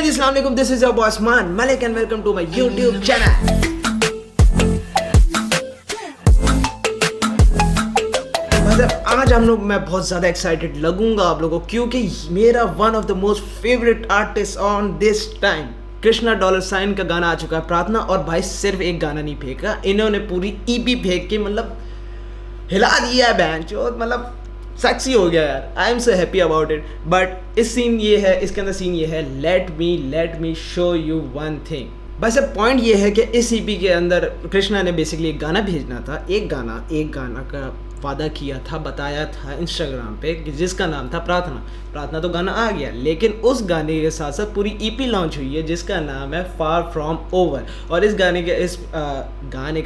जी अस्सलाम वालेकुम, this is your boss Maan Malik and welcome to my YouTube channel. मतलब आज मैं बहुत ज़्यादा एक्साइटेड लगूंगा आप लोगों को, क्योंकि मेरा one of the most favourite artist on this time Krishna $sign का गाना आ चुका है प्रार्थना। और भाई सिर्फ एक गाना नहीं फेंका, इन्होंने पूरी ईपी फेंक के मतलब हिला दिया है बैंच, और मतलब सेक्सी हो गया यार। आई am so happy about it. But इसके अंदर सीन ये है, let me show you one thing. बस अब पॉइंट ये है कि इस ईपी के अंदर कृष्णा ने बेसिकली एक गाना भेजना था, एक गाना का वादा किया था, बताया था इंस्टाग्राम पे कि जिसका नाम था प्रार्थना तो गाना आ गया, लेकिन उस गाने के साथ साथ पूरी ईपी लॉन्च हुई है जिसका नाम है फार फ्रॉम ओवर। और इस गाने के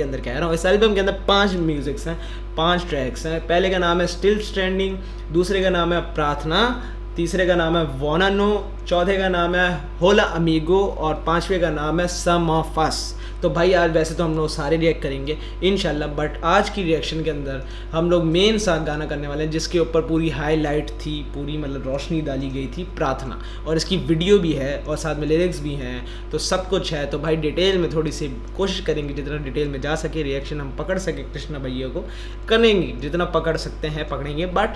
अंदर कह रहा हूँ, इस एल्बम के अंदर 5 म्यूजिक्स हैं, 5 ट्रैक्स हैं। पहले का नाम है स्टिल स्टैंडिंग, दूसरे का नाम है प्रार्थना, तीसरे का नाम है वाना नो, चौथे का नाम है होला अमीगो और 5वें का नाम है सम ऑफ अस। तो भाई आज वैसे तो हम लोग सारे रिएक्ट करेंगे इंशाल्लाह, बट आज की रिएक्शन के अंदर हम लोग मेन सा गाना करने वाले हैं जिसके ऊपर पूरी हाईलाइट थी, पूरी मतलब रोशनी डाली गई थी, प्रार्थना। और इसकी वीडियो भी है और साथ में लिरिक्स भी हैं, तो सब कुछ है। तो भाई डिटेल में थोड़ी सी कोशिश करेंगे, जितना डिटेल में जा सके रिएक्शन हम पकड़ सके कृष्णा भैया को करेंगे, जितना पकड़ सकते हैं पकड़ेंगे। बट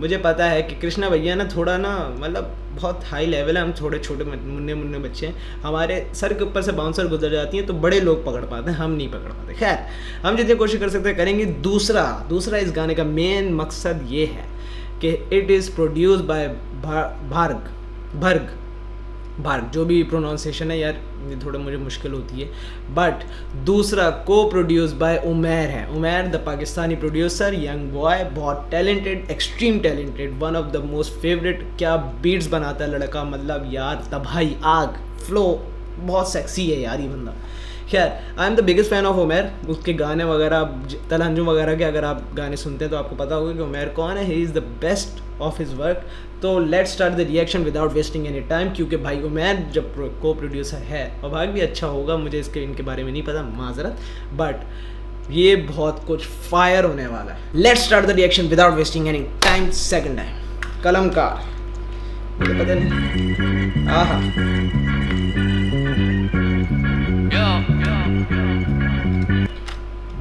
मुझे पता है कि कृष्णा भैया ना थोड़ा ना मतलब बहुत हाई लेवल है, हम थोड़े छोटे मुन्ने बच्चे हैं, हमारे सर के ऊपर से बाउंसर गुजर जाती हैं तो बड़े लोग पकड़ पाते हैं, हम नहीं पकड़ पाते। खैर हम जितनी कोशिश कर सकते हैं करेंगे। दूसरा इस गाने का मेन मकसद ये है कि इट इज़ प्रोड्यूस बाय भार्ग, जो भी प्रोनाउंसिएशन है यार ये थोड़ा मुझे मुश्किल होती है। बट दूसरा को प्रोड्यूस बाय उमैर है, Umair the Pakistani producer, young boy, बहुत talented, extreme talented, one of the most favourite. क्या बीट्स बनाता है लड़का, मतलब यार तबाही, आग, फ्लो, बहुत सेक्सी है यार ये बंदा। खैर I am the biggest fan of Umair. उसके गाने वगैरह तलहंजुम वगैरह के अगर आप गाने सुनते हैं तो आपको पता होगा कि उमैर कौन है, he is the best of his work. तो let's start the reaction without wasting any time, क्योंकि भाई उमैर जब को प्रोड्यूसर है और भाग भी अच्छा होगा, मुझे इनके बारे में नहीं पता, माजरत, बट ये बहुत कुछ फायर होने वाला है। Let's start the reaction without wasting any time. Second time Kalamkaar, मुझे पता नहीं, आहा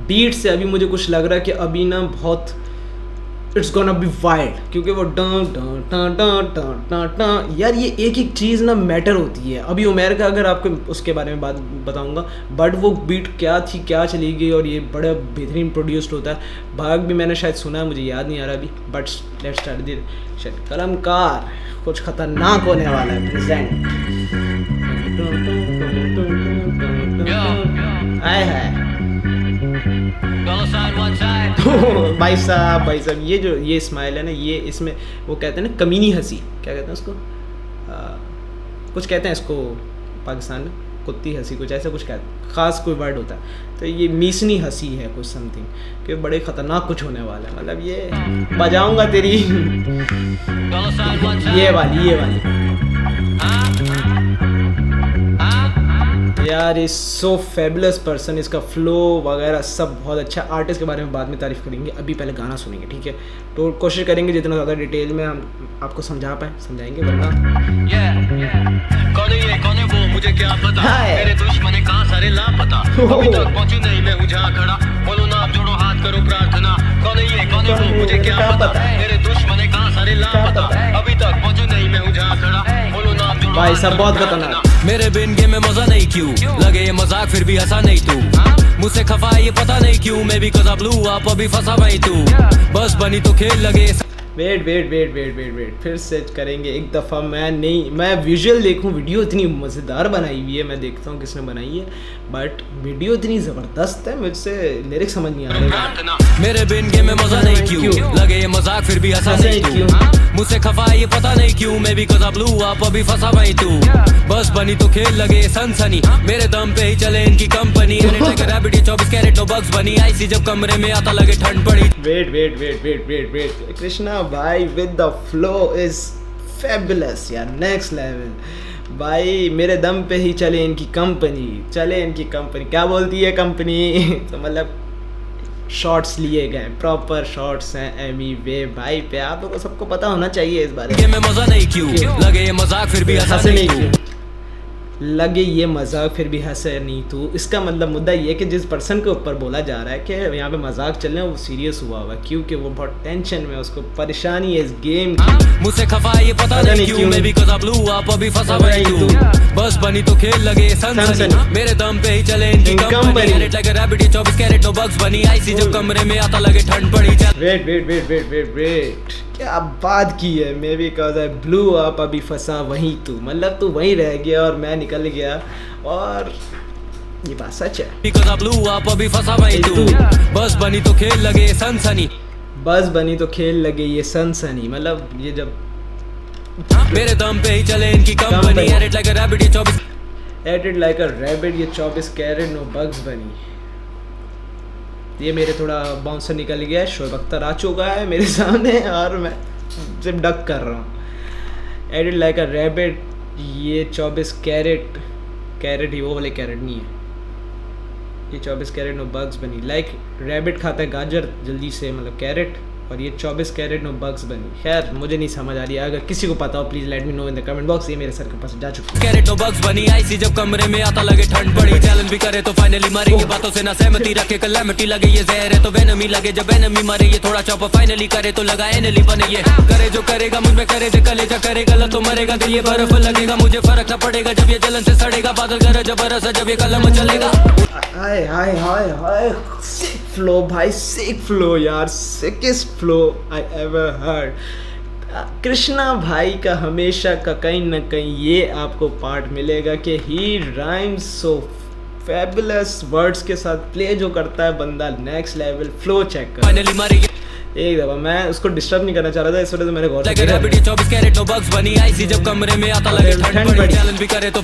बीट से अभी मुझे कुछ लग रहा है कि अभी ना बहुत इट्स गोना बी वाइल्ड, क्योंकि वो यार ये एक चीज़ ना मैटर होती है। अभी उमैर का अगर आपको उसके बारे में बात बताऊंगा, बट वो बीट क्या थी, क्या चली गई, और ये बड़ा बेहतरीन प्रोड्यूस्ड होता है। भाग भी मैंने शायद सुना है, मुझे याद नहीं आ रहा अभी, बट लेट्स स्टार्ट द कलमकार। कुछ खतरनाक होने वाला है प्रेजेंट। आए है भाई साहब ये स्माइल है ना, ये इसमें वो कहते हैं ना कमीनी हंसी, क्या कहते हैं उसको, कुछ कहते हैं इसको पाकिस्तान में, कुत्ती हंसी, कुछ ऐसा कुछ कहते हैं, ख़ास कोई वर्ड होता है। तो ये मीसनी हंसी है कुछ समथिंग, कि बड़े ख़तरनाक कुछ होने वाला है। मतलब ये बजाऊंगा तेरी ये वाली यार इज सो फेबुलस पर्सन, इसका फ्लो वगैरह सब बहुत अच्छा। आर्टिस्ट के बारे में बाद में तारीफ करेंगे, अभी पहले गाना सुनेंगे, ठीक है। तो कोशिश करेंगे जितना ज़्यादा डिटेल में हम आपको समझाएंगे, वरना कौन है वो मुझे क्या पता, मेरे दुश्मन कहाँ सारे लापता, अभी तक पहुंचू नहीं मैं हूँ जहाँ खड़ा, बोलो ना आप जोड़ो हाथ करो प्रार्थना, कौन है वो मुझे क्या पता, मेरे दुश्मन कहाँ सारे लापता, अभी तक पहुंचू नहीं मैं हूँ जहाँ खड़ा, बोलो ना आप जोड़ो। भाई सब बहुत खतरनाक। मेरे बिन गेम में मजा नहीं क्यों लगे ये मजाक, फिर भी हंसा नहीं तू मुझसे खफा ये पता नहीं क्यों, मैं भी कजा ब्लू आप अभी फंसा भाई तू, बस बनी तो खेल लगे। वेट, फिर से करेंगे एक दफ़ा। मैं विजुअल देखूं, वीडियो इतनी मज़ेदार बनाई हुई है, मैं देखता हूँ किसने बनाई है, बट वीडियो इतनी ज़बरदस्त है, मुझसे लिरिक्स समझ नहीं आ रहे। मेरे बिन गेम में मजा नहीं क्यों लगे ये मजाक, फिर भी हंसा नहीं क्यों, मुझसे खफा ये पता नहीं क्यों, मैं भी कजा ब्लू आप अभी फंसा भाई तू, बस बनी तो खेल लगे सनसनी, मेरे दम पे ही चले इनकी company, 24 carat no bugs bunny, I see जब कमरे में आता लगे ठंड पड़ी। वेट कृष्णा भाई with the flow is fabulous यार, नेक्स्ट लेवल भाई। मेरे दम पे ही चले इनकी कंपनी, क्या बोलती है कंपनी तो मतलब शॉट्स लिए गए, प्रॉपर शॉट्स हैं एमी वे भाई पे, आप लोगों को सबको पता होना चाहिए इस बारे में। मजा नहीं क्यों लगे ये मजाक, फिर भी हंसा नहीं क्यों, लगे ये मजाक फिर भी हंसे नहीं तू। इसका मतलब मुद्दा ये है कि जिस पर्सन के ऊपर बोला जा रहा है कि यहाँ पे मजाक चल रहा है वो सीरियस हुआ हुआ है, क्योंकि वो बहुत टेंशन में, उसको परेशानी है इस गेम की। मुझसे खफा ये पता नहीं क्यों, मैं भी कज़ा ब्लू आप अभी फंसा वही तू। बस बनी तो खेल लगे सनसनी, मेरे दम पे ही चले इनकी company. Carat like a rabbit, ये 24 carat no bugs bunny. I see जब कमरे में आता लगे ठंड पड़ी। वेट क्या बात की है। May be cause I blew up अभी फंसा वहीं तू, मतलब तू वहीं रह गया और मैं निकल गया, और ये बात सच है। Because I blew up अभी फंसा वहीं तू। बस बनी तो खेल लगे सनसनी, बस बनी तो खेल लगे ये सनसनी, मतलब ये जब मेरे दम पे ही चले इनकी company. Edit like a rabbit, ये 24 एडिट लाइक अ रैबिट, ये 24 कैरेट नो बग्स बनी। ये मेरे थोड़ा बाउंसर निकल गया है, शोएब अख्तर आ चुका है मेरे सामने और मैं सिर्फ डक कर रहा हूँ। एडिट लाइक अ रैबिट, ये 24 कैरेट ही वो वाले कैरेट नहीं है, ये 24 कैरेट नो बग्स बनी। लाइक रैबिट खाता है गाजर जल्दी से, मतलब कैरेट, और ये 24 कैरेट नो बग्स बनी। खैर मुझे नहीं समझ आ रही है, अगर किसी को पता हो please let me no in the comment box. ये मेरे सर के पास जा चुकी है। Carat no bugs bunny. I see जब कमरे में आता लगे ठंड पड़ी। चैलेंज भी करे तो फाइनली मारेंगे, बातों से ना सहमति रखे कलैमिटी लगे। ये जहर है तो वेनमी लगे, जब एनिमी मारे ये थोड़ा चॉपर फाइनली करे तो लगा एनिली बने। ये करे जो करेगा मुझ में करे, जो कलेजा करे गलत तो मरेगा। दिल ये बर्फ लगेगा, मुझे फर्क ना पड़ेगा जब ये जलन से सड़ेगा। बादल गरज बरस जब ये कलम चलेगा। हाय हाय हाय हाय, सिक फ्लो भाई, सिक फ्लो यार, सिकेस्ट flow I ever heard. Krishna भाई का हमेशा का कहीं ना कहीं ये आपको पार्ट मिलेगा कि ही राइम्स सो फैबुलस, वर्ड्स के साथ प्ले जो करता है बंदा नेक्स्ट लेवल। फ्लो चेक कर फाइनली मारेंगे एक दफा, मैं उसको डिस्टर्ब नहीं करना चाह रहा था, इस वजह से मैंने गौर लाइक अ रैबिट, ये 24 carat no bugs bunny. I see जब कमरे में आता लगे ठंड पड़ी। चैलेंज भी करे तो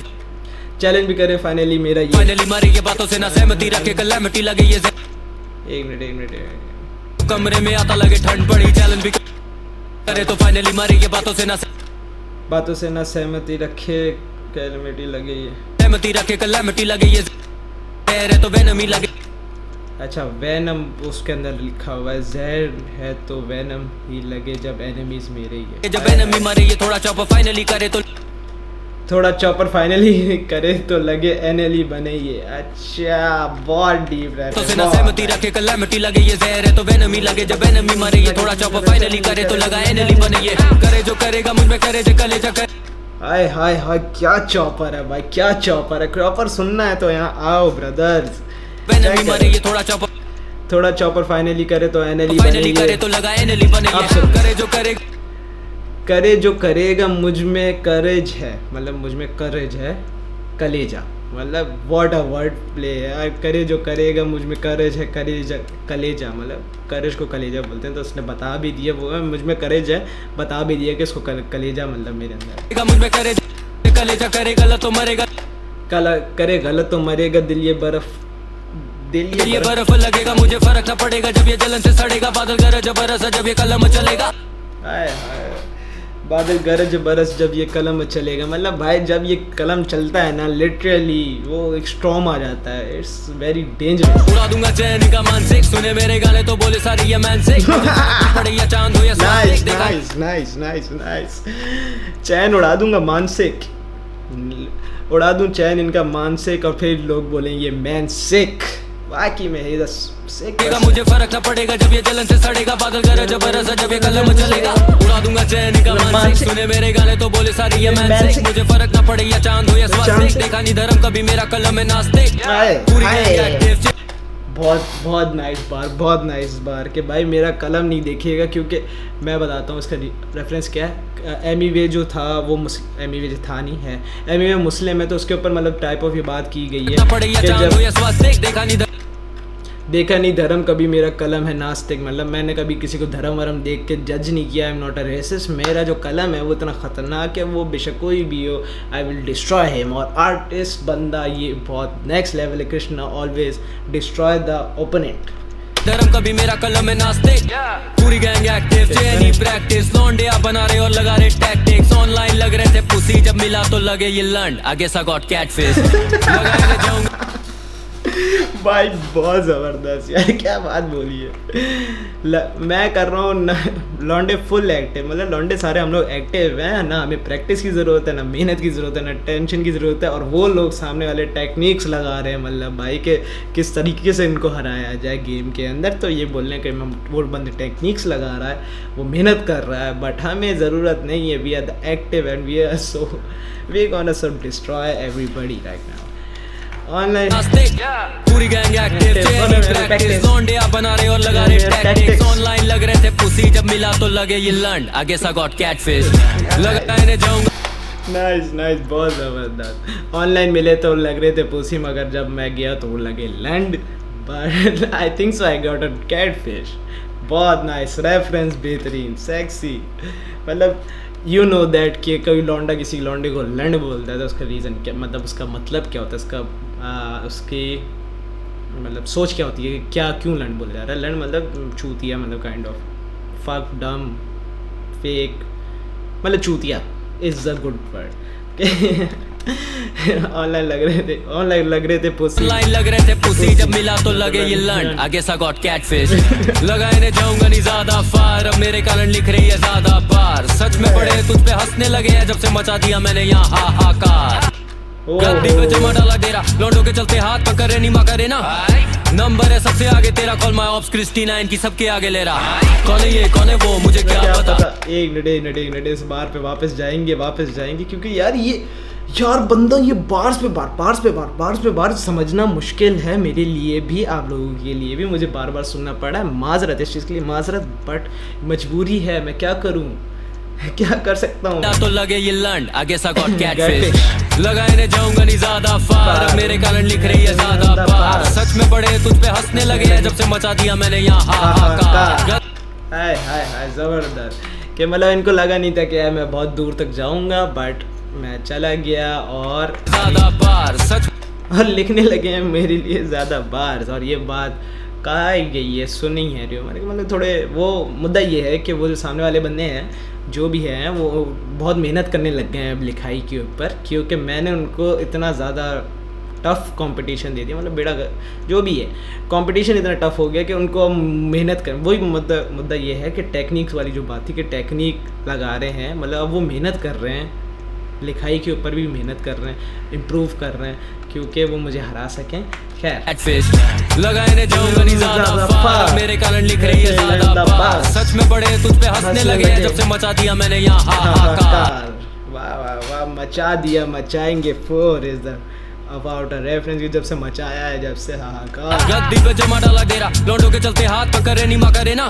चैलेंज भी करे फाइनली मेरा ये फाइनली मारेंगे, बातों से ना सहमति रखे कलैमिटी लगे। ये एक मिनट कमरे में आता लगे ठंड पड़ी। चैलेंज भी करे तो फाइनली मारेंगे, बातों से ना सहमति रखे कैलमिटी लगे, ये सहमति रखे कलैमिटी लगे। ये जहर है तो वेनमी लगे। अच्छा वैनम उसके अंदर लिखा हुआ है, जहर है तो वैनम ही लगे जब एनिमीज मेरे ही है। जब एनिमी मारे ये थोड़ा चॉपर फाइनली करे तो लगे एनएलई बने ये। अच्छा बहुत डीप है। तो से ना सहमति रखे कलैमिटी लगे। ये जहर है तो वेनमी लगे, जब एनिमी मारे ये थोड़ा चॉपर फाइनली करे तो लगा एनएलई बने। ये करे जो करेगा मुझ में करे, जो कलेजा करे। हाय हाय हाय, क्या चॉपर है भाई, क्या चॉपर है। प्रॉपर सुनना है तो यहाँ आओ ब्रदर्स। वेनमी मारे ये थोड़ा चॉपर फाइनली करे तो एनएलई फाइनली करे तो लगा एनएलई बने। ये करे जो करेगा मुझ में करेज है, मतलब मुझ में करेज है, कलेजा, मतलब व्हाट अ वर्ड प्ले है। करे जो करेगा मुझ में करेज है, कलेजा, मतलब करेज को कलेजा बोलते हैं। तो उसने बता भी दिया, वो मुझ में करेज है, बता भी दिया कि इसको कलेजा मतलब मेरे अंदर। मुझ में करेज कलेजा करे गलत तो मरेगा, करे गलत तो मरेगा। दिल ये बर्फ लगेगा, मुझे फर्क ना पड़ेगा जब ये जलन से सड़ेगा। बादल गरज बरस जब ये कलम चलेगा। बादल गरज बरस जब ये कलम चलेगा, मतलब भाई जब ये कलम चलता है ना लिटरली वो एक स्टॉर्म आ जाता है। It's very dangerous. उड़ा दूंगा चैन का मानसिक, सुने मेरे गाने तो बोले सारी ये मैनसिक। पड़े या चांद हो या नाइस। चैन उड़ा दूंगा मानसिक, उड़ा दूं चैन इनका मानसिक, और फिर लोग बोलेंगे मैन सिक। बाकी में मुझे फर्क ना पड़ेगा जब ये जलन से सड़ेगा। बादल गरज बरस जब ये कलम चलेगा। उड़ा दूंगा चैन का मानसिक, सुने मेरे गाने तो बोले सारी ये मैनसिक। मुझे फर्क ना पड़े या चांद हो या स्वास्तिक, देखा नहीं धर्म कभी मेरा कलम है नास्तिक। बहुत नाइस बार कि भाई मेरा कलम नहीं देखिएगा, क्योंकि मैं बताता हूँ इसका रेफरेंस क्या है। एमीवे जो था वो एमीवे जो था नहीं है, एमीवे मुस्लिम है, तो उसके ऊपर मतलब टाइप ऑफ ये बात की गई है कि जब देखा नहीं धर्म कभी मेरा कलम है नास्तिक, मतलब मैंने कभी किसी को धर्म वरम देख के जज नहीं किया। I am not a resist. मेरा जो कलम है वो इतना ख़तरनाक है, वो बेशक कोई भी हो, आई विल डिस्ट्रॉय हिम। और आर्टिस्ट बंदा ये बहुत नेक्स्ट लेवल है। Krishna always destroy the opponent. धर्म कभी मेरा कलम है नास्तिक। पूरी गैंग एक्टिव, चेनी प्रैक्टिस, लौंडिया बना रहे और लगा रहे टैक्टिक्स। ऑनलाइन लग रहे थे पुसी, जब मिला तो लगे ये लंड। I guess I got catfish. लगाए जाऊंगा भाई बहुत ज़बरदस्त यार, क्या बात बोली है। मैं कर रहा हूँ लौंडे फुल एक्टिव, मतलब लौंडे सारे हम लोग एक्टिव हैं ना, हमें प्रैक्टिस की ज़रूरत है, ना मेहनत की ज़रूरत है, ना टेंशन की ज़रूरत है, और वो लोग सामने वाले टेक्निक्स लगा रहे हैं, मतलब भाई के किस तरीके से इनको हराया जाए गेम के अंदर। तो ये बोलने के वो बंदे टेक्निक्स लगा रहा है, वो मेहनत कर रहा है, बट हमें ज़रूरत नहीं है। We are the active and we gonna so destroy everybody right now. Online पूरी गैंग एक्टिव, प्रैक्टिस लौंडे आप बना रहे और लगा रहे टैक्टिक्स। ऑनलाइन लग रहे थे पुसी, जब मिला तो लगे ये लंड। I guess I got catfish, लगाने जाऊंगा। नाइस नाइस, बहुत ज़बरदस्त। ऑनलाइन मिले तो लग रहे थे पुसी, मगर जब मैं गया तो वो लगे land. But I think so I got a catfish. बहुत नाइस रेफरेंस, बेहतरीन, सेक्सी। मतलब यू नो दैट कि कोई लौंडा किसी लौंडे को लैंड बोलता है तो उसका रीज़न क्या, मतलब उसका मतलब क्या होता है, उसका उसकी मतलब सोच क्या होती है, क्या क्यों लैंड बोला जा रहा है। लैंड मतलब चूतिया, मतलब काइंड ऑफ फक, डम, फेक, मतलब चूतिया is a good word. Online लग रहे थे पुसी, ऑनलाइन लग रहे थे पुसी, जब मिला तो लगे ये लंड। I guess I got catfish, लगाने जाऊंगा नहीं ज्यादा फार, अब मेरे कारण लिख रही है ज्यादा बार। सच में पड़े तुझ पे हंसने लगे हैं, जब से मचा दिया मैंने यहाँ हाहाकार। गद्दी पे जमा डाला डेरा, लौंडों के चलते हाथ पकड़े नहीं मा करे ना। नंबर है सबसे आगे तेरा, कॉल माय ऑप्स क्रिस्टीना इनकी सबके आगे ले रहा। कौन है ये कौन है वो मुझे क्या पता। एक मिनट इस बार पे वापस जाएंगे क्योंकि यार बंदा ये बार्स पे बार समझना मुश्किल है मेरे लिए भी, आप लोगों के लिए भी। मुझे बार बार सुनना पड़ा है, माजरत इस चीज़ के लिए माजरत, बट मजबूरी है, मैं क्या करूँ, क्या कर सकता हूँ। तो लगे ये लंड, I guess I got catfish, लगाने जाऊंगा नहीं ज्यादा फार, मेरे कारण लिख रही है ज्यादा बार। सच में पड़े तुझ पे हंसने लगे हैं, जब से मचा दिया मैंने यहाँ हाहाकार। हाय हाय हाय, जबरदस्त। कि मतलब इनको लगा नहीं था कि यार मैं बहुत दूर तक जाऊंगा, बट मैं चला गया और ज्यादा बार सच, और लिखने लगे हैं मेरे लिए ज़्यादा बार। और ये बात कहा गई है, सुनी है रियो, मतलब थोड़े वो मुद्दा ये है कि वो जो सामने वाले बंदे हैं जो भी हैं वो बहुत मेहनत करने लग गए हैं अब लिखाई के ऊपर, क्योंकि मैंने उनको इतना ज़्यादा टफ़ कंपटीशन दे दिया। मतलब बेड़ा जो भी है, कंपटीशन इतना टफ़ हो गया कि उनको मेहनत कर, वही मुद्दा ये है कि टेक्निक्स वाली जो बात थी कि टेक्निक लगा रहे हैं, मतलब अब वो मेहनत कर रहे हैं, लिखाई के ऊपर भी मेहनत कर रहे हैं, इम्प्रूव कर रहे हैं, क्योंकि वो मुझे हरा सकें। खैर लगाने जाऊंगा नहीं ज्यादा फार, मेरे कारण लिख रही है ज्यादा बार। सच में पड़े तुझ पे हंसने लगे हैं, जब से मचा दिया मैंने यहाँ हाहाकार। वाह वाह वाह, मचा दिया, मचाएंगे। For is the about a reference, जब से मचाया है, जब से हाहाकार। गद्दी पे जमा डाला डेरा, लौंडों के चलते हाथ पकड़े नहीं मा करे ना।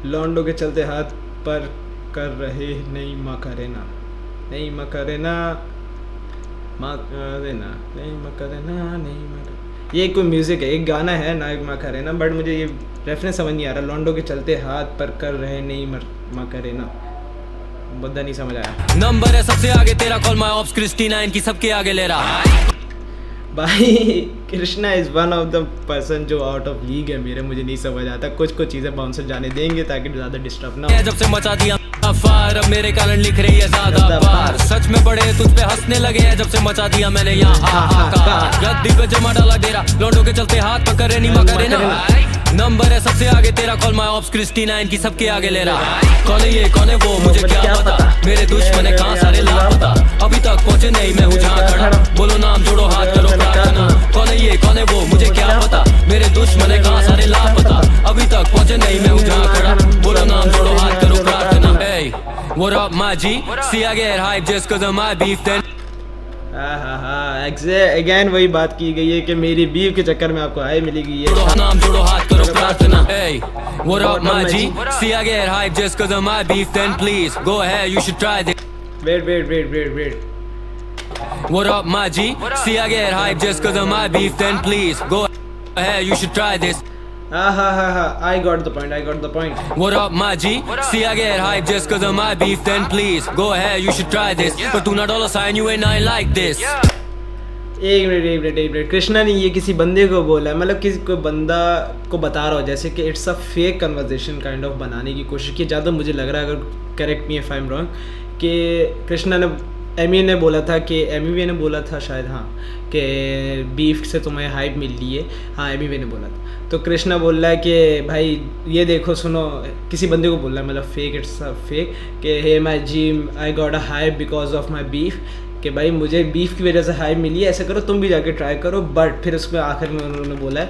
लौंडों के चलते हाथ पर कर रहे नहीं मा करे ना, नहीं मा करे ना, मा करे ना, नहीं मा करे ना, नहीं मा करे। ये कोई म्यूज़िक है, एक गाना है ना, मा करे ना, बट मुझे ये रेफरेंस समझ नहीं आ रहा। लौंडों के चलते हाथ पर कर रहे नहीं मा करे ना, मुद्दा नहीं समझ आया। नंबर है सबसे आगे तेरा, कॉल माय ऑप्स क्रिस्टीना इनकी सबके आगे ले रहा। भाई Krishna is one of the person जो आउट ऑफ लीग है मेरे, मुझे नहीं समझ आता। कुछ चीज़ें बाउंसर जाने देंगे ताकि ज़्यादा डिस्टर्ब ना हो। जब से मचा दिया फार, अब मेरे कारण लिख रही है ज्यादा बार। सच में पड़े तुझ पे हंसने लगे हैं, जब से मचा दिया मैंने यहाँ हाहाकार। गद्दी पे जमा डाला डेरा, लौंडों के चलते हाथ पकड़े नहीं मा करे ना। नंबर है सबसे आगे तेरा, कॉल माय ऑप्स क्रिस्टीना इनकी सबके आगे ले रहा। कौन है ये कौन है वो मुझे क्या पता, मेरे दुश्मन है कहाँ सारे लापता, अभी तक पहुंचे नहीं मैं हूँ जहाँ खड़ा। बोलो नाम जोड़ो हाथ करो प्रार्थना, कौन है ये कौन है वो मुझे क्या पता, मेरे दुश्मन है कहाँ सारे लापता, अभी तक पहुंचे नहीं मैं हूँ जहाँ खड़ा। बोलो नाम जोड़ो हाथ करो प्रार्थना। Hey, what up my G? See I get hype just cause of my beef then. Again वही बात की गई है कि मेरी बीफ के चक्कर में आपको हाई मिलेगी। ये नाम जोड़ो हाथ करो प्रार्थना। Hey, what up my G? See I get hype just cause of my beef then please go ahead you should try this. Wait. What up my G? See I get hype just cause of my beef then please go ahead you should try this. I got the point. What up my G? See I get hype just cause of my beef then please go ahead you should try this. But $2 $sign you ain't nothing like this. एक minute Krishna ने ये किसी बंदे को बोला है, मतलब किसी को बंदा को बता रहा हो जैसे कि it's a fake conversation kind of बनाने की कोशिश की। ज़्यादा मुझे लग रहा है, अगर correct me if I am wrong, कि कृष्णा ने एमी ने बोला था कि एमी ने बोला था शायद, हाँ, कि बीफ से तुम्हें हाइप मिल रही है। हाँ, एमी ने बोला था। तो कृष्णा बोल रहा है कि भाई ये देखो सुनो, किसी बंदे को बोल रहा है, मतलब फेक, इट्स फेक, कि hey my gym I got a hype because of my beef, कि भाई मुझे बीफ की वजह से हाइप मिली है, ऐसे करो तुम भी जाके ट्राई करो। बट फिर उसमें आखिर में उन्होंने बोला है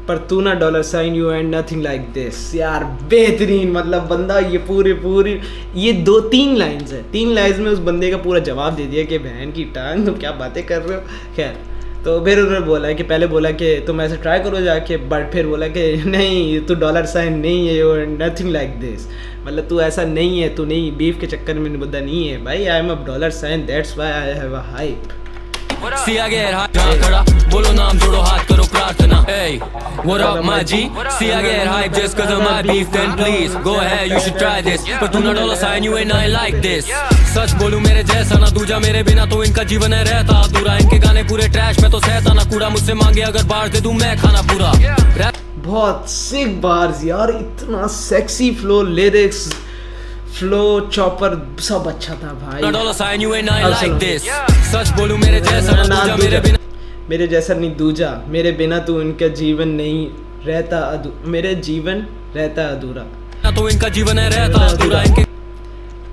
पर तू ना dollar sign you and nothing like this. यार बेहतरीन, मतलब बंदा ये पूरी ये 2-3 लाइन्स है, 3 लाइन्स में उस बंदे का पूरा जवाब दे दिया कि बहन की टांग तुम क्या बातें कर रहे हो। खैर, तो फिर उन्होंने बोला कि पहले बोला कि तुम ऐसे ट्राई करो जाके, बट फिर बोला कि नहीं तू डॉलर साइन नहीं है, यू नथिंग लाइक दिस, मतलब तू ऐसा नहीं है, तू नहीं बीफ के चक्कर में मुद्दा नहीं है भाई। I am a dollar sign, that's why I have a hype. सिया गैर हाथ खड़ा, बोलो नाम जोड़ो हाथ करो प्रार्थना। Hey, what up my G? Siya गैर hype just cause of my beef, then please go ahead you should try this. पर तू ना dollar sign you ain't nothing like this. सच बोलूं मेरे जैसा ना दूजा, मेरे बिना तो इनका जीवन है रहता अधूरा। इनके गाने पूरे ट्रैश में तो सहता ना कूड़ा, मुझसे मांगे अगर बार दे दूं मैं खाना पूरा। बहुत सिक बार्स यार, इतना sexy flow, lyrics, flow, chopper सब अच्छा था भाई। Dollar sign you ain't nothing like this. सच बोलूं मेरे जैसा ना दूजा, मेरे जैसा नहीं दूजा, मेरे बिना तू इनका जीवन नहीं रहता, मेरे जीवन रहता अधूरा। तो इनका जीवन है रहता अधूरा, इनके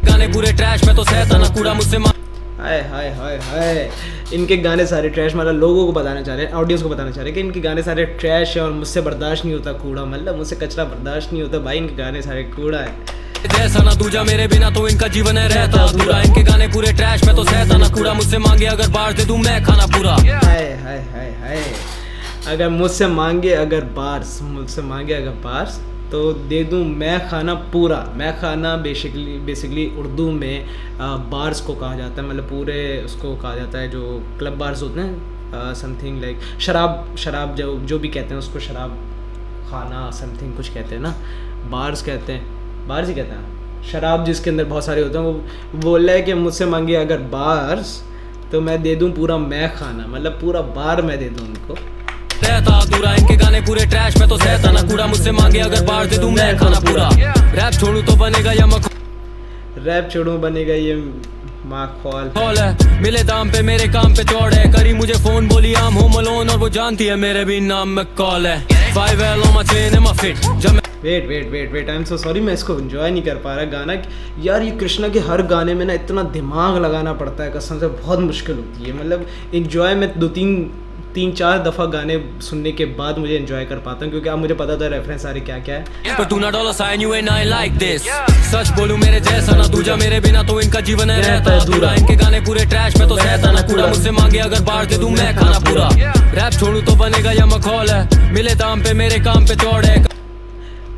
गाने पूरे ट्रैश में तो सहता ना कूड़ा, मुझसे हाय हाय हाय हाय, इनके गाने सारे ट्रैश, मतलब लोगों को बताना चाह रहे हैं, ऑडियंस को बताना चाह रहे हैं कि इनके गाने सारे ट्रैश है और मुझसे बर्दाश्त नहीं होता कूड़ा, मतलब मुझसे कचरा बर्दाश्त नहीं होता भाई, इनके गाने सारे कूड़ा है। जैसा ना दूजा, मेरे बिना तो इनका जीवन है रहता अधूरा। इनके गाने पूरे ट्रैश में तो सहता ना कूड़ा, मुझसे मांगे अगर बार दे दूं मैं खाना पूरा। हाय हाय हाय हाय, अगर मुझसे मांगे अगर बार्स, मुझसे मांगे अगर बार्स तो दे दूं मैं खाना पूरा। मैं खाना बेसिकली उर्दू में बार्स को कहा जाता है, मतलब पूरे उसको कहा जाता है जो क्लब बार्स होते हैं, समथिंग लाइक शराब जो भी कहते हैं उसको, शराब खाना समथिंग कुछ कहते हैं ना, बार्स कहते हैं, बार्स ही कहते हैं शराब जिसके अंदर बहुत सारे होते हैं। वो बोल रहा है कि मुझसे मांगे अगर बार्स तो मैं दे दूं पूरा मैं खाना, मतलब पूरा बार मैं दे दूं उनको। रहता अधूरा, इनके गाने पूरे ट्रैश में तो सहता ना कूड़ा, मुझसे मांगे अगर बार दे दूं मैं खाना पूरा। रैप छोड़ूं तो बनेगा या रैप छोड़ूं बनेगा ये माखौल है। मिले दाम पे मेरे काम पे चौड़ है, करी मुझे फोन बोली आम होम अलोन, और वो जानती है मेरे भी नाम में कॉल है। 5L on my chain and my fit, जब wait I am so sorry, मैं इसको एंजॉय नहीं कर पा रहा गाना यार। ये कृष्णा के हर गाने में ना इतना दिमाग लगाना पड़ता है, कसम से बहुत मुश्किल होती है, मतलब एंजॉय में 2-3-4 दफ़ा गाने सुनने के बाद मुझे एंजॉय कर पाता हूँ, क्योंकि अब मुझे पता था रेफरेंस सारे क्या क्या है। पर तू ना dollar sign you ain't nothing like this. सच बोलूं मेरे जैसा ना दूजा, मेरे बिना तो इनका जीवन है रहता अधूरा। इनके गाने पूरे ट्रैश में तो सहता ना कूड़ा, मुझसे मांगे अगर बार दे दूं मैं खाना पूरा। रैप छोड़ूं तो बनेगा या मखौल है, मिले दाम पे मेरे काम पे चौड़ है,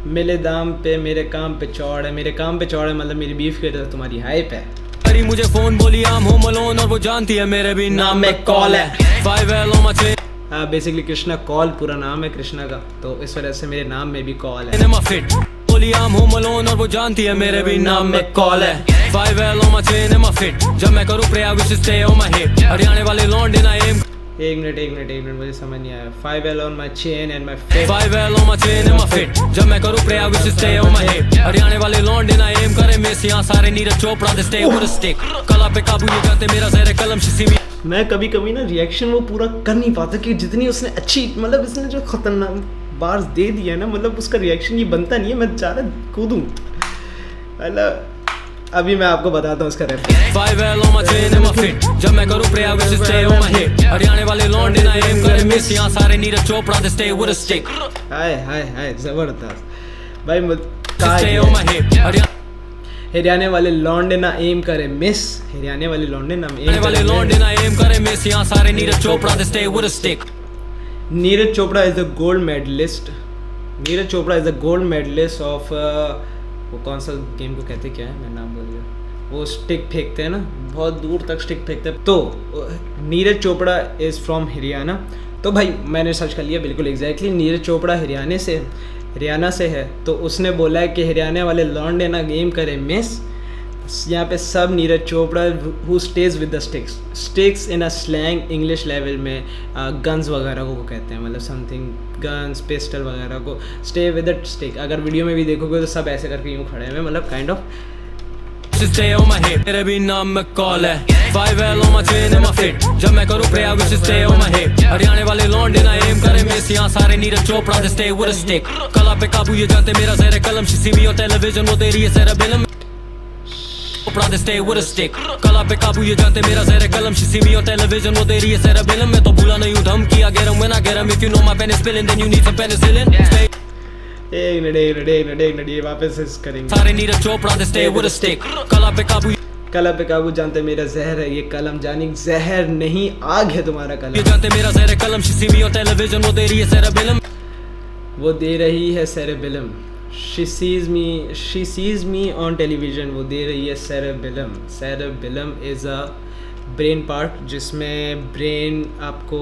मिले दाम पे मेरे काम पे चौड़ है, मेरे काम पे चौड़ है मतलब मेरी बीफ की वजह से तुम्हारी हाइप है। करी मुझे फोन बोली आम होम अलोन, और वो जानती है मेरे भी नाम में कॉल है। 5L on my chain, basically Krishna call पूरा नाम है कृष्णा का, तो इस वजह से मेरे नाम में भी कॉल है। बोली आम होम अलोन, और वो जानती है मेरे भी नाम में कॉल है। 5L on my chain and my fit, जब मैं करूँ prayer wish stay on my hip, Haryana वाले लॉन्डे ना एम। एक मिनट मुझे समझ नहीं आया। 5L on my chain and my fit, 5L on my chain and my fit, जब मैं करूँ prayer wish stay on my hip, Haryana वाले लॉन्डे ना एम करे मिस, यहाँ सारे Neeraj Chopra they stay with a stick, कला पे काबू नहीं करते मेरा ज़हर कलम शिसी में। मैं कभी ना रिएक्शन वो पूरा कर नहीं पाता कि जितनी उसने अच्छी, मतलब इसने जो खतरनाक बार्स दे दिया ना, मतलब उसका रिएक्शन ये बनता नहीं है, मैं चाह रहा कूदूं, मतलब अभी मैं आपको बताता हूँ उसका reference. 5L on my chain and my fit, जब मैं करूँ prayer wish stay on my hip, Haryana वाले लॉन्डे ना एम करे मिस, यहाँ सारे Neeraj Chopra they stay with a stick। हाय जबरदस्त भाई, stay on my hip, Haryana वाले लॉन्डे ना एम करे मिस, हरियाणा वाले लॉन्डे ना एम करे मिस, यहाँ सारे Neeraj Chopra they stay with a stick। Neeraj Chopra is the gold medalist, Neeraj Chopra is the gold medalist of वो कौन सा गेम को कहते क्या है, मैं नाम भूल गया, वो स्टिक फेंकते हैं ना, बहुत दूर तक स्टिक फेंकते हैं, तो नीरज चोपड़ा इज़ फ्रॉम हरियाणा। तो भाई मैंने सर्च कर लिया, बिल्कुल एग्जैक्टली नीरज चोपड़ा हरियाणा से है, तो उसने बोला है कि हरियाणा वाले लॉन्डे ना गेम करे मिस, यहाँ पे सब Neeraj Chopra who stays with the sticks in a slang English level में गन्स वगैरह को कहते हैं, मतलब समथिंग गन्स पिस्टल वगैरह को स्टे विद द स्टिक। अगर वीडियो में भी देखोगे तो सब ऐसे करके यूँ खड़े हैं, मतलब kind of Stay on my hip, तेरे भी नाम में कॉल है 5L on my chain and my fit, जब मैं करूँ pray I wish to stay on my hip। हरियाणे वाले लौंडे ना एम करे मिस, यहाँ सारे Neeraj Chopra they stay with a stick। कला पे काबू ये जानते मेरा ज़हर कलम, she see me on television वो तेरी है cerebellum। Chopra they stay with a stick। कला पे काबू ये जानते मेरा ज़हर कलम, she see me on television वो तेरी है cerebellum। मैं तो भूला नहीं हूँ धमकी, I get 'em when I get 'em, if you know my pen is spilling then you need some penicillin। एक मिनट ये वापस करेंगे। सारे Neeraj Chopra they stay with a stick। कला पे काबू जानते मेरा जहर है ये कलम, जानी जहर नहीं आग है तुम्हारा कलम। ये जानते मेरा जहर है कलम, she see me on television वो दे रही है cerebellum। वो दे रही है cerebellum। she sees me on television वो दे रही है cerebellum। cerebellum is a brain part जिसमें ब्रेन आपको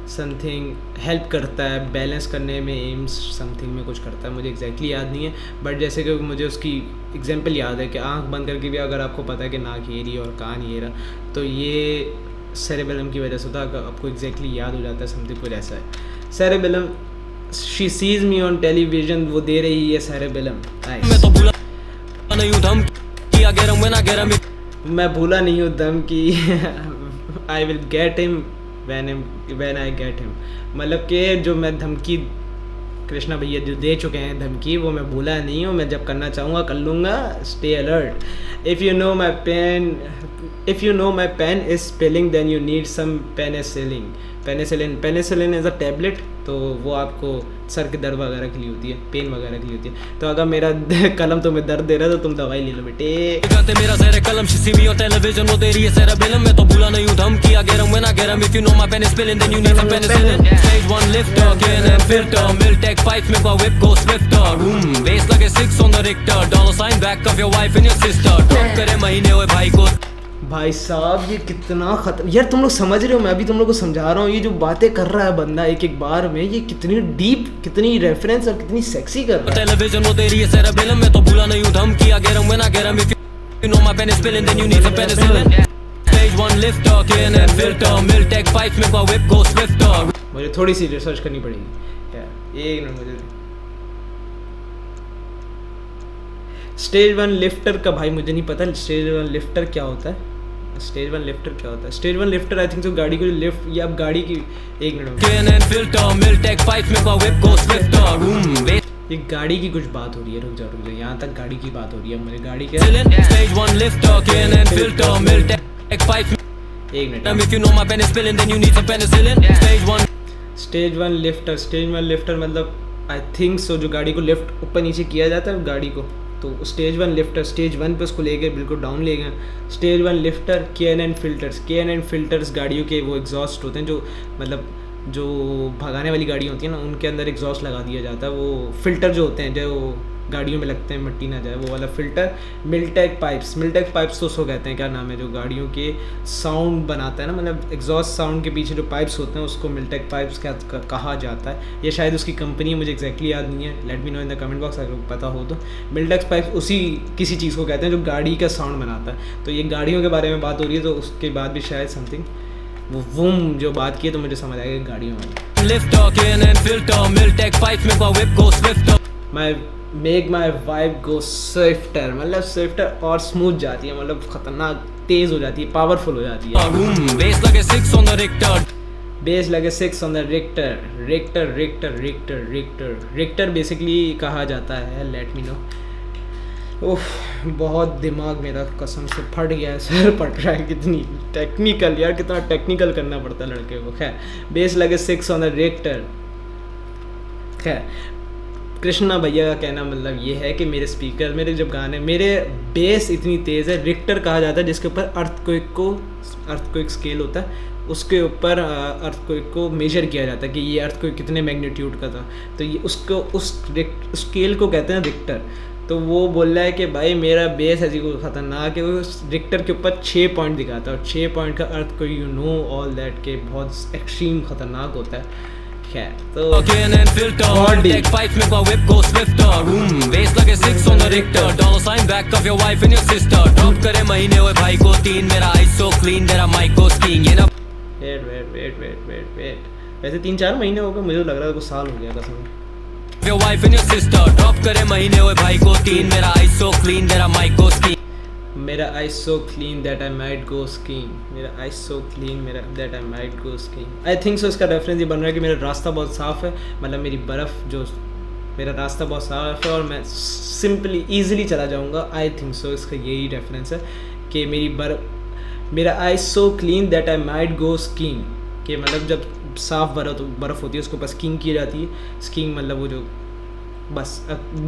समथिंग हेल्प करता है बैलेंस करने में, एम्स समथिंग में कुछ करता है, मुझे एग्जैक्टली याद नहीं है, बट जैसे कि मुझे उसकी एग्जांपल याद है कि आंख बंद करके भी अगर आपको पता है कि नाक ये रही और कान ये रहा, तो ये सेरेबेलम की वजह से होता है, आपको एग्जैक्टली याद हो जाता है, समथिंग कुछ ऐसा है। Cerebellum she sees me on television वो दे रही है सेरेबेलम। मैं तो भूला नहीं हूँ धम की, मैं भूला नहीं हूँ दम की I will get him when I get him, मतलब कि जो मैं धमकी कृष्णा भैया जो दे चुके हैं धमकी वो मैं भूला नहीं हूँ, मैं जब करना चाहूँगा कर लूँगा। Stay alert if you know my pain is spelling then you need some penicillin is a tablet, तो वो आपको सर के दर्द वगैरह के लिए होती है, पेन वगैरह के लिए होती है। तो अगर मेरा कलम तुम्हें दर्द दे रहा है तो तुम दवाई ले लो बेटे। मेरा जहर कलम she see me on television वो दे रही है cerebellum। मैं तो भूला नहीं हूँ धमकी, I get 'em when I get 'em, if you know my pen is spilling then you need some penicillin। Stage 1 lifter, KNN filter, Miltech pipes make my whip go swifter। Bass लगे 6 on the Richter, dollar sign back of your wife and your sister। Drop करे महीने हुए भाई को। भाई साहब ये कितना खतर यार, तुम लोग समझ रहे हो, मैं अभी तुम लोग को समझा रहा हूँ, ये जो बातें कर रहा है बंदा एक बार में, ये कितनी डीप, कितनी रेफरेंस और कितनी सेक्सी कर रहा है। टेलीविजन वो दे रही है cerebellum, मैं तो भूला नहीं हूँ धमकी, I get 'em when I get 'em, if you know my pen is spilling then you need some penicillin। Stage 1 lifter, KNN filter, Miltech pipes make my whip go swifter। मुझे थोड़ी सी research करनी पड़ेगी यार, एक minute मुझे। Stage 1 lifter का भाई मुझे नहीं पता स्टेज 1 लिफ्टर क्या होता है। स्टेज 1 लिफ्टर क्या होता है? स्टेज 1 लिफ्टर आई थिंक जो गाड़ी को लिफ्ट या आप गाड़ी की, एक मिनट, ये गाड़ी की कुछ बात हो रही है, रुक जाओ यहाँ तक गाड़ी की बात हो रही है, मुझे गाड़ी के stage 1 lifter, KNN filter, Miltech pipes। एक minute, if you know my pen is spilling then you need some penicillin। Stage 1 lifter मतलब आई थिंक सो जो गाड़ी को लिफ्ट ऊपर नीचे किया जाता है गाड़ी को, तो स्टेज 1 लिफ्टर, स्टेज 1 पे उसको ले गए बिल्कुल डाउन ले गए। स्टेज 1 लिफ्टर, KNN फिल्टर्स गाड़ियों के वो एग्जॉस्ट होते हैं जो मतलब जो भगाने वाली गाड़ियाँ होती हैं ना, उनके अंदर एग्जॉस्ट लगा दिया जाता है, वो फिल्टर जो होते हैं जो गाड़ियों में लगते हैं मिट्टी ना जाए, वो वाला फिल्टर। मिलटेक पाइप्स तो उसको कहते हैं, क्या नाम है, जो गाड़ियों के साउंड बनाता है ना, मतलब एग्जॉस्ट साउंड के पीछे जो पाइप्स होते हैं उसको मिलटेक पाइप्स क्या कहा जाता है। ये शायद उसकी कंपनी मुझे एग्जैक्टली याद नहीं है, let me no in the comment box अगर पता हो तो। मिलटेक पाइप्स उसी किसी चीज़ को कहते हैं जो गाड़ी का साउंड बनाता है। तो ये गाड़ियों के बारे में बात हो रही है, तो उसके बाद भी शायद समथिंग वो वूम जो बात की है तो मुझे समझ आएगा गाड़ियों में। मेक माई वाइब गो स्विफ्टर, मतलब स्विफ्टर और स्मूथ जाती है, मतलब खतरनाक तेज हो जाती है, पावरफुल हो जाती है। बेस लगे 6 ऑन द रिक्टर बेसिकली कहा जाता है, लेट मी नो। ओह बहुत दिमाग मेरा कसम से फट गया है, सर फट रहा है, कितनी टेक्निकल यार, कितना टेक्निकल करना पड़ता है लड़के को। खैर बेस लगे 6 ऑन द रिक्टर। खैर कृष्णा भैया का कहना मतलब ये है कि मेरे स्पीकर, मेरे जब गाने, मेरे बेस इतनी तेज़ है, रिक्टर कहा जाता है जिसके ऊपर अर्थक्वेक स्केल होता है, उसके ऊपर अर्थक्वेक को मेजर किया जाता है कि ये अर्थक्वेक कितने मैग्नीट्यूड का था, तो ये उसको उस स्केल को कहते हैं रिक्टर। तो वो बोल रहा है कि भाई मेरा बेस ऐसी कोई ख़तरनाक है, वो रिक्टर के ऊपर 6 पॉइंट दिखाता है, और 6 पॉइंट का अर्थ को यू नो ऑल दैट के बहुत एक्सट्रीम ख़तरनाक होता है। खैर तो Again and filter. Body. Take pipes, make my whip go swifter. Waist like a 6 on the Richter. Dollar sign back of your wife and your sister. Drop करे महीने हुए भाई को 3. मेरा eyes so clean, तेरा mic को skiing. ये ना वेट वैसे 3-4 महीने हो गए, मुझे लग रहा है कुछ साल हो गया कसम। your wife and your sister. Drop करे महीने हुए भाई को 3. मेरा eyes so clean, तेरा mic को skiing. मेरा eyes so clean that I might go skiing. मेरा eyes so clean मेरा that I might go skiing. I think so इसका रेफरेंस ये बन रहा है कि मेरा रास्ता बहुत साफ़ है, मतलब मेरी बर्फ़ जो मेरा रास्ता बहुत साफ़ है और मैं सिंपली ईजिली चला जाऊँगा। आई थिंक सो इसका यही रेफरेंस है कि मेरा eyes so clean that I might go skiing, कि मतलब जब साफ़ बर्फ़ होती है उसके ऊपर स्कीइंग की जाती है। स्कीइंग मतलब वो जो बस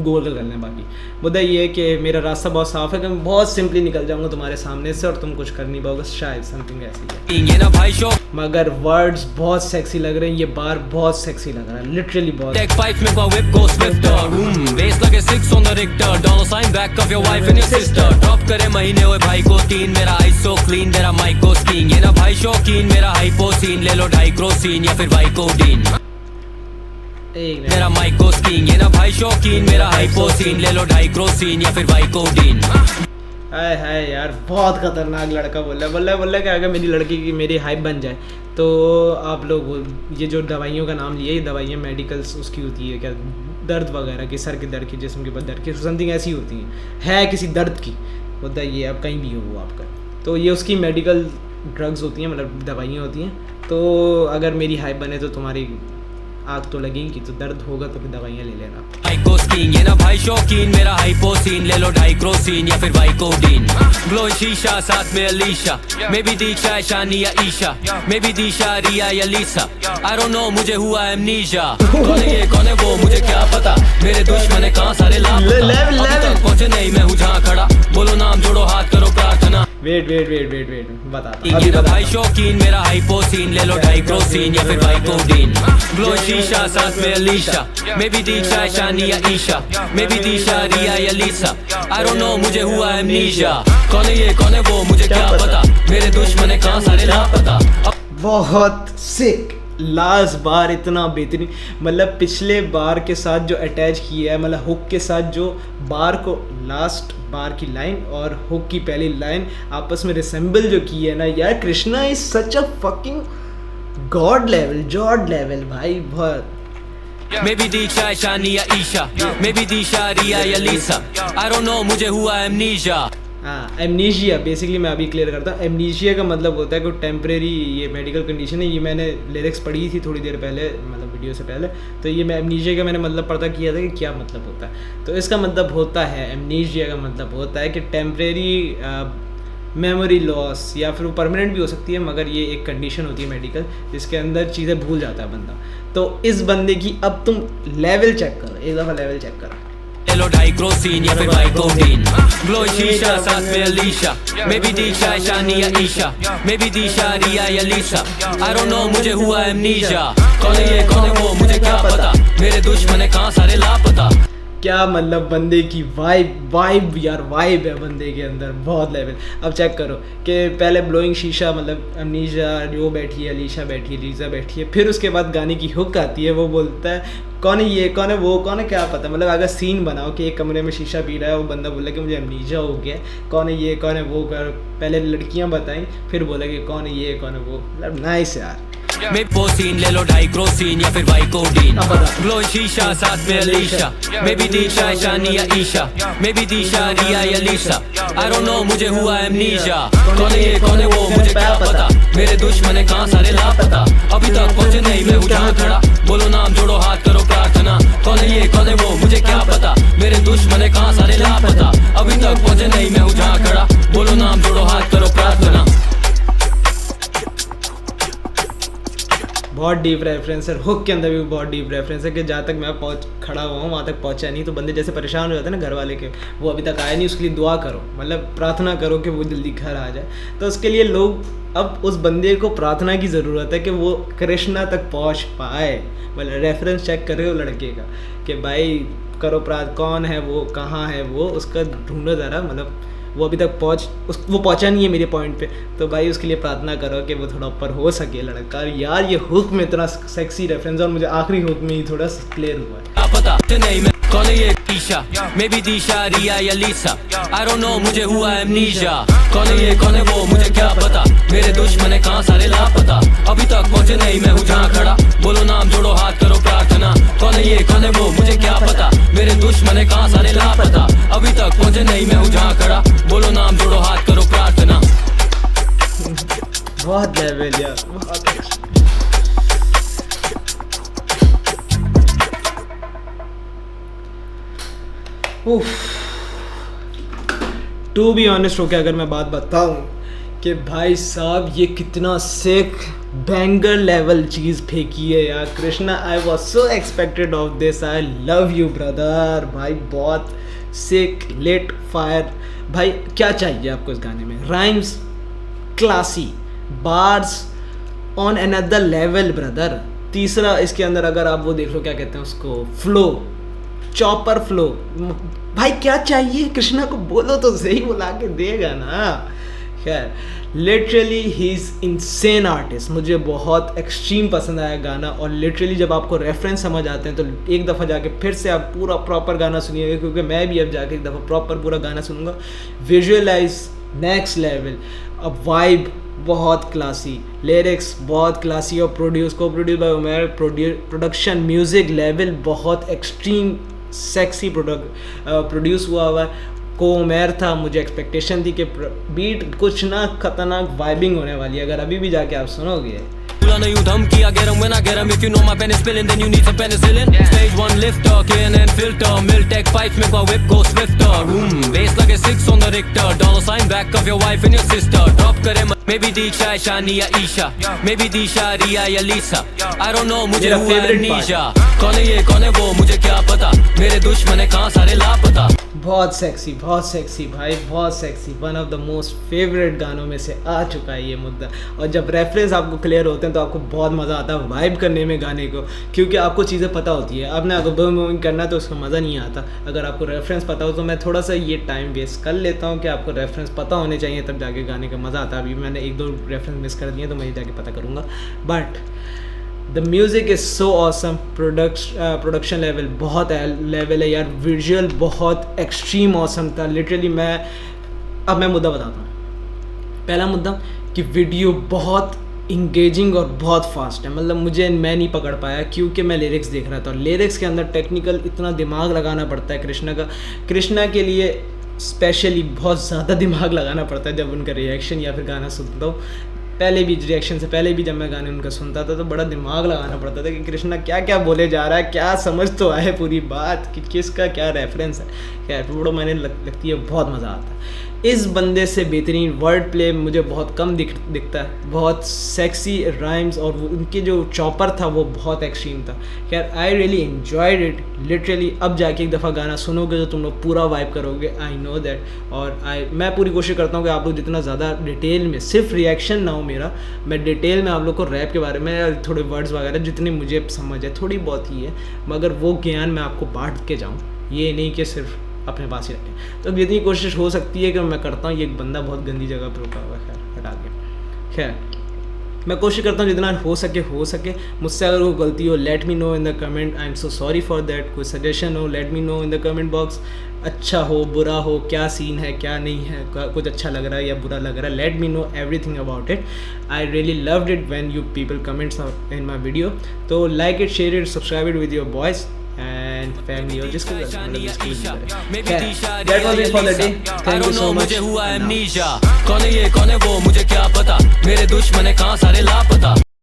गोल कर लें। बाकी मुद्दा ये है कि मेरा रास्ता बहुत साफ़ है कि मैं बहुत सिंपली निकल जाऊंगा तुम्हारे सामने से और तुम कुछ कर नहीं पाओगे, शायद समथिंग ऐसी है। ये ना भाई शो मगर वर्ड्स बहुत सेक्सी लग रहे हैं, ये बार बहुत सेक्सी लग रहा है, लिटरली बहुत। Take pipes, make my whip go swifter. Waist like a 6 on the Richter. Dollar sign back of your wife and your sister. Drop करे महीने हुए भाई को 3. मेरा eyes so clean, तेरा mic को skiing. ये ना भाई शौकीन, मेरा हाइपोसीन, ले लो 2.5 क्रोसीन या फिर वाइकोडीन। मेरा माइक को skiing. ये ना भाई शौकीन, मेरा हाइपोसीन, ले लो 2.5 क्रोसीन या फिर वाइकोडीन। हाय हाय यार, बहुत खतरनाक लड़का बोल रहा है कि अगर मेरी लड़की की मेरी हाइप बन जाए तो आप लोग ये जो दवाइयों का नाम लिया, ये दवाइयाँ मेडिकल्स उसकी होती है क्या, दर्द वगैरह की, सर के दर्द की, जिस्म के ऊपर दर्द की, समथिंग ऐसी होती है किसी दर्द की, होता है ये, अब कहीं भी हो वो आपका, तो ये उसकी मेडिकल ड्रग्स होती हैं, मतलब दवाइयाँ होती हैं। तो अगर मेरी हाइप बने तो तुम्हारी आग तो लगेगी, तो दर्द होगा तो फिर दवाइयाँ ले लेना। हाइको स्कीइंग, ये ना भाई शौकीन, मेरा हाइपोसीन, ले लो 2.5 क्रोसीन या फिर वाइकोडीन। ग्लो शीशा साथ में अलीशा, मे बी दीक्षा शानी या ईशा, मे बी दीशा रिया या लीसा, आई डोंट नो मुझे हुआ एमनीशिया। कौन है ये कौन है वो मुझे क्या पता, मेरे दुश्मन है कहाँ सारे लापता, पहुंचे नहीं मैं हूँ जहाँ खड़ा, बोलो नाम जोड़ो हाथ करो प्रार्थना। वेट बताता ये ना भाई शौकीन, मेरा हाइपोसीन, ले लो 2.5 क्रोसीन या फिर वाइकोडीन। ग्लो शीशा साथ में अलीशा, मे बी दीक्षा शानी या ईशा, मे बी दीक्षा रिया या लीसा, आई डोंट नो मुझे हुआ एमनीशिया। कौन है ये कौन है वो मुझे क्या पता, मेरे दुश्मन है कहाँ सारे लापता। बहुत सिक, लास्ट बार इतना बेहतरीन, मतलब पिछले बार के साथ जो अटैच किया है, मतलब हुक के साथ जो बार को, लास्ट बार की लाइन और हुक की पहली लाइन आपस में रिसेंबल जो की है ना यार, Krishna is such a fucking God level भाई, बहुत। मे बी दीक्षा शानी या ईशा, मे बी दीक्षा रिया या लीसा, आई डोंट नो मुझे हुआ एमनीशिया। हाँ, एमनीशिया बेसिकली मैं अभी क्लियर करता हूँ। एमनीशिया का मतलब होता है कोई टेम्परेरी ये मेडिकल कंडीशन है, ये मैंने लिरिक्स पढ़ी थी थोड़ी देर पहले, मतलब वीडियो से पहले, तो ये मैं एमनीशिया का मैंने मतलब पता किया था कि क्या मतलब होता है। तो इसका मतलब होता है, एमनीशिया का मतलब होता है कि टेम्परेरी मेमोरी लॉस, या फिर वो परमानेंट भी हो सकती है, मगर ये एक कंडीशन होती है मेडिकल जिसके अंदर चीज़ें भूल जाता है बंदा। तो इस बंदे की अब तुम लेवल चेक करो, एक दफ़ा लेवल चेक करो। ले लो 2.5 क्रोसीन या फिर वाइकोडीन। ग्लो शीशा साथ में अलीशा, मे बी दीक्षा शानी या ईशा, मे बी दीक्षा रिया या लीसा, आई डोंट नो मुझे हुआ एमनीशिया। कौन है ये कौन है वो मुझे क्या पता, मेरे दुश्मन है कहाँ सारे लापता। क्या मतलब बंदे की वाइब यार, वाइब है बंदे के अंदर, बहुत लेवल। अब चेक करो कि पहले ब्लोइंग शीशा, मतलब अमनीशा जो बैठी है, अलीशा बैठी है, लीजा बैठी है, फिर उसके बाद गाने की हुक आती है, वो बोलता है कौन है ये कौन है वो कौन है क्या पता। मतलब अगर सीन बनाओ कि एक कमरे में शीशा पी रहा है, वो बंदा बोला कि मुझे अमनीशा हो गया, कौन है ये कौन है वो, पहले लड़कियाँ बताएं फिर बोला कि कौन है ये कौन है वो, मतलब नाइस यार। मे पोसीन, ले लो 2.5 क्रोसीन या फिर वाइकोडीन। ग्लो शीशा साथ में अलीशा, मे बी दीक्षा शानी या ईशा, मे बी दीक्षा रिया या लीसा, आई डोंट नो मुझे हुआ एमनीशिया। कौन है ये कौन है वो मुझे क्या पता, मेरे दुश्मन है कहाँ सारे लापता, अभी तक पहुंचे नहीं मैं हूँ जहाँ खड़ा, बोलो नाम जोड़ो हाथ करो प्रार्थना। कौन है ये कौन है वो मुझे क्या पता, मेरे दुश्मन है कहाँ सारे लापता, अभी तक पहुंचे नहीं मैं हूँ जहाँ खड़ा, बोलो नाम जोड़ो हाथ करो प्रार्थना। बहुत डीप रेफरेंस है, हुक के अंदर भी बहुत डीप रेफरेंस है कि जहाँ तक मैं खड़ा हुआ हूँ वहाँ तक पहुँचा नहीं, तो बंदे जैसे परेशान हो जाते हैं ना घर वाले के, वो अभी तक आया नहीं, उसके लिए दुआ करो, मतलब प्रार्थना करो कि वो जल्दी घर आ जाए। तो उसके लिए लोग, अब उस बंदे को प्रार्थना की ज़रूरत है कि वो कृष्णा तक पहुँच पाए। मतलब रेफरेंस चेक कर रहे हो लड़के का कि भाई करो कौन है वो, कहाँ है वो, उसका ढूंढो ज़रा, मतलब वो अभी तक वो पहुंचा नहीं है मेरे पॉइंट पे, तो भाई उसके लिए प्रार्थना करो कि वो थोड़ा ऊपर हो सके लड़का। यार ये हुक में इतना सेक्सी रेफरेंस और मुझे आखिरी हुक में ही थोड़ा क्लियर हुआ है। पता नहीं मैं कौन है ये ईशा, मे बी दिशा रिया या लीसा, आई डोंट नो मुझे हुआ एमनीशिया। कौन है ये कौन है वो मुझे क्या पता, मेरे दुश्मन है कहाँ सारे लापता, अभी तक पहुंचे नहीं मैं हूँ जहाँ खड़ा, बोलो नाम जोड़ो हाथ करो प्रार्थना। कौन है ये कौन है वो मुझे क्या पता, मेरे दुश्मन है कहाँ सारे लापता, अभी तक पहुंचे नहीं मैं हूँ जहाँ खड़ा, बोलो नाम जोड़ो हाथ करो प्रार्थना। बहुत लेवल यार, बहुत टू बी ऑनेस्ट होके अगर मैं बात बताऊं कि भाई साहब ये कितना सिक बैंगर लेवल चीज़ फेंकी है यार Krishna. I was so expected of this, I love you brother. भाई बहुत सिक लेट फायर। भाई क्या चाहिए आपको इस गाने में, rhymes classy, bars on another level brother. तीसरा इसके अंदर अगर आप वो देख लो क्या कहते हैं उसको, फ्लो, चॉपर फ्लो। भाई क्या चाहिए कृष्णा को, बोलो तो सही, बुला के देगा ना। खैर literally he is insane artist. मुझे बहुत एक्सट्रीम पसंद आया गाना, और लिटरली जब आपको रेफरेंस समझ आते हैं तो एक दफ़ा जाके फिर से आप पूरा प्रॉपर गाना सुनिएगा, क्योंकि मैं भी अब जाके एक दफ़ा प्रॉपर पूरा गाना सुनूंगा। विजुअलाइज नेक्स्ट लेवल, अब वाइब बहुत क्लासी, लिरिक्स बहुत क्लासी, और produce by Umar, production music level बहुत एक्सट्रीम सेक्सी प्रोड्यूस हुआ है। को उमेर था, मुझे एक्सपेक्टेशन थी कि बीट कुछ ना खतरनाक वाइबिंग होने वाली है, अगर अभी भी जाके आप सुनोगे। नहीं धमकी I get 'em when I get 'em, if you know my pen is spilling then you need some penicillin. Stage 1 lifter, KNN filter, Miltech pipes make my whip go swifter. Bass like a 6 on the Richter, dollar sign back of your wife and your sister. Drop करे maybe Disha, Shani या Isha, maybe Disha, Riya या Lisa, I don't know मुझे हुआ amnesia। कौन है ये कौन है वो मुझे क्या पता, मेरे दुश्मन है कहाँ सारे लापता। बहुत सेक्सी भाई, बहुत sexy. One of the most favourite गानों में से आ चुका है ये मुद्दा। और जब रेफरेंस आपको क्लियर होते हैं तो आपको बहुत मज़ा आता है वाइब करने में गाने को, क्योंकि आपको चीज़ें पता होती है। आपने अगर बूमिंग करना तो उसका मज़ा नहीं आता। अगर आपको रेफरेंस पता हो तो मैं थोड़ा सा ये टाइम वेस्ट कर लेता हूँ कि आपको रेफरेंस पता होने चाहिए, तब जाके गाने का मज़ा आता है। अभी मैंने 1-2 रेफरेंस मिस कर दिए तो मैं जाके पता करूँगा। But the music is so awesome, production level बहुत लेवल है यार, विजुअल बहुत एक्सट्रीम ऑसम था लिटरली। अब मैं मुद्दा बताता हूँ। पहला मुद्दा कि वीडियो बहुत इंगेजिंग और बहुत फास्ट है, मतलब मैं नहीं पकड़ पाया क्योंकि मैं लिरिक्स देख रहा था। लिरिक्स के अंदर टेक्निकल इतना दिमाग लगाना पड़ता है कृष्णा के लिए स्पेशली बहुत ज़्यादा दिमाग लगाना पड़ता है जब उनका रिएक्शन या फिर गाना सुनता हूँ। रिएक्शन से पहले भी जब मैं गाने उनका सुनता था तो बड़ा दिमाग लगाना पड़ता था कि कृष्णा क्या क्या बोले जा रहा है, क्या समझ तो आए पूरी बात कि किसका क्या रेफरेंस है। खैर वीडियो मैंने लगती है बहुत मज़ा आता है। इस बंदे से बेहतरीन वर्ड प्ले मुझे बहुत कम दिखता है। बहुत सेक्सी राइम्स और उनके जो चॉपर था वो बहुत एक्सट्रीम था। खैर I really enjoyed it literally. अब जाके एक दफ़ा गाना सुनोगे तो तुम लोग पूरा वाइब करोगे, आई नो दैट। और मैं पूरी कोशिश करता हूँ कि आप लोग जितना ज़्यादा डिटेल में, सिर्फ रिएक्शन ना हो मेरा, मैं डिटेल में आप लोग को रैप के बारे में थोड़े वर्ड्स वगैरह जितने मुझे समझ है, थोड़ी बहुत ही है, मगर वो ज्ञान मैं आपको बांट के जाऊँ, ये नहीं कि सिर्फ अपने पास ही रखें। तो जितनी कोशिश हो सकती है कि मैं करता हूँ। ये एक बंदा बहुत गंदी जगह पर रुका हुआ है, खैर हटा के। खैर मैं कोशिश करता हूँ जितना हो सके। मुझसे अगर कोई गलती हो late me no in the comment, I am so sorry for that. कोई सजेशन हो late me no in the comment box. अच्छा हो बुरा हो, क्या सीन है क्या नहीं है, कुछ अच्छा लग रहा है या बुरा लग रहा है, let me know everything about it. I really loved it when you people comments in my video. तो like it, share it, subscribe it with your boys and family or just that was it for the day. Thank you so much. कौन है ये कौन है वो मुझे क्या पता, मेरे दुश्मन है कहाँ सारे लापता।